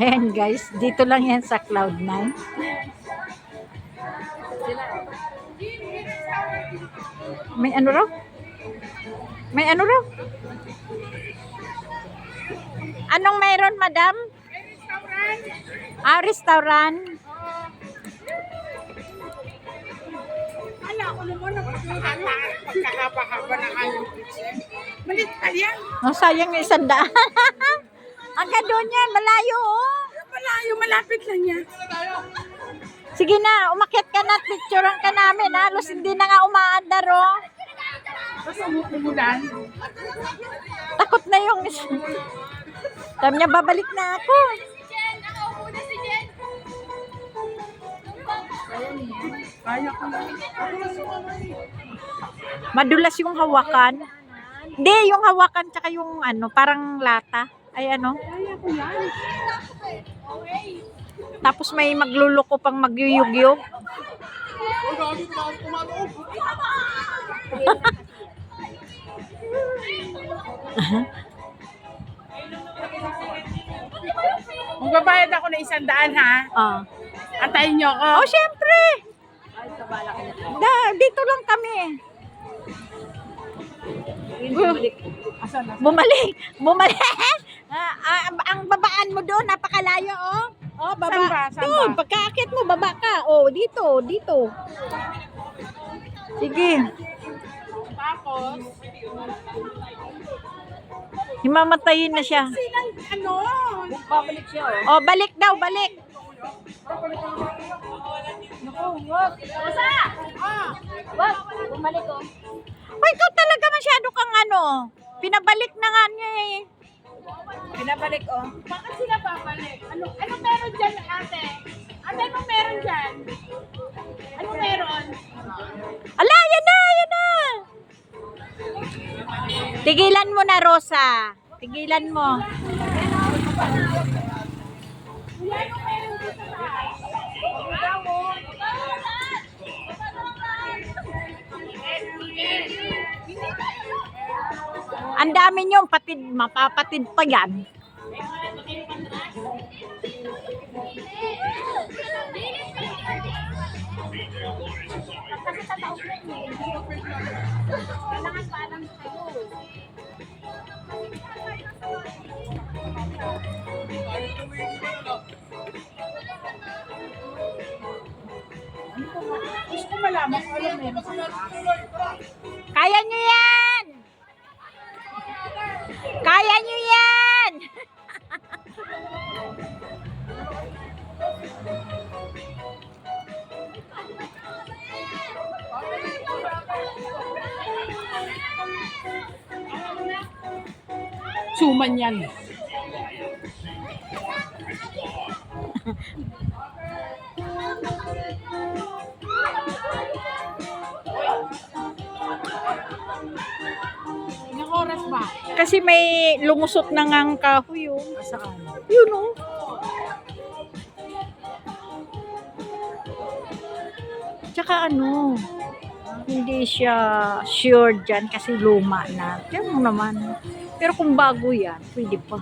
Ayan guys, dito lang yan sa Cloud9. May ano raw? May ano raw? Anong mayroon, madam? Restaurant. Ala ko naman na pagkakapa-haba ng kanyang pizza. Malit pa yan. Oh, sayang yung 100. Hanggang doon yan, malayo oh. Malayo, malapit lang yan. Sige na, umakyat ka na at picturean ka namin. Halos hindi na nga umaandar oh. Tapos umulan. Takot na yung isa. Sabi niya, babalik na ako. Kaya ko lang. Madulas yung hawakan. Hindi, yung hawakan tsaka yung ano, parang lata. Ay ano. Kaya ko yan. Tapos may magluluko pang magyuyugyo. Magbabayad ako ng 100 ha. Ah. Antayin niyo ako. Oh, syempre. Dito lang kami. Asan na? Bumalik. Ang babaan mo doon, napakalayo oh. Oh, baba. Saan ba? Saan Doon, ba? pagkaakit mo, baba ka. Oh, dito. Sige. Tapos, Himamatayin na siya. silang ano? Babalik siya Oh, balik daw, balik. Wag, bumalik ko. Oh, ikaw talaga masyado kang ano. Pinabalik na nga niya eh. Pinabalik oh. Bakit sila babalik? Ano meron dyan ate? Ate, ano meron dyan? Ano meron? Ala, yan na. Tigilan mo na, Rosa. Tigilan mo. Ang dami nyo, mapapatid pa yan. Gusto malaman kung ano meron. Kaya nyo yan! Kaya nyo yan! Suman yan. Ilang oras ba? Kasi may lumusot na ngang kahoy yun. Saan? Yun o. Tsaka ano, hindi siya sure dyan kasi luma na. Tiyan mo naman. Pero kung bago yan, pwede pa.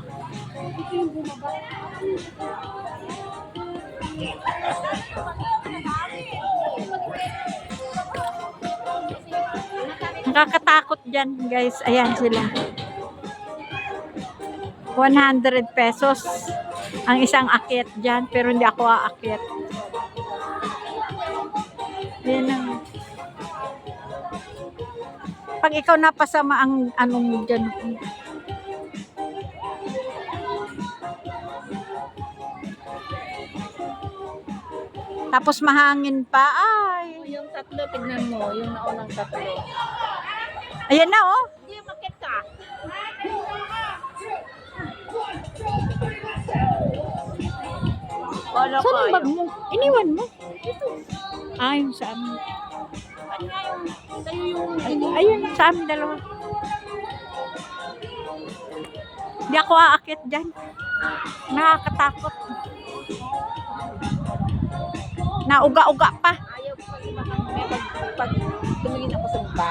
Nakakatakot dyan guys. Ayan sila. 100 pesos ang isang akyat dyan. Pero hindi ako aakyat. Yan ang... Pag ikaw napasama ang anong dyan. Tapos mahangin pa. Ay. Yung tatlo, tignan mo. Yung naunang tatlo. Ayan na oh. Hindi, bakit ka? Saan ang bag mo? Iniwan mo? Yung sa amin. Ayun, sa amin dalawa. Hindi ako aakyat dyan. Nakakatakot. Nauga-uga pa. Ayaw ko kasi pag tumingin ako sa baba.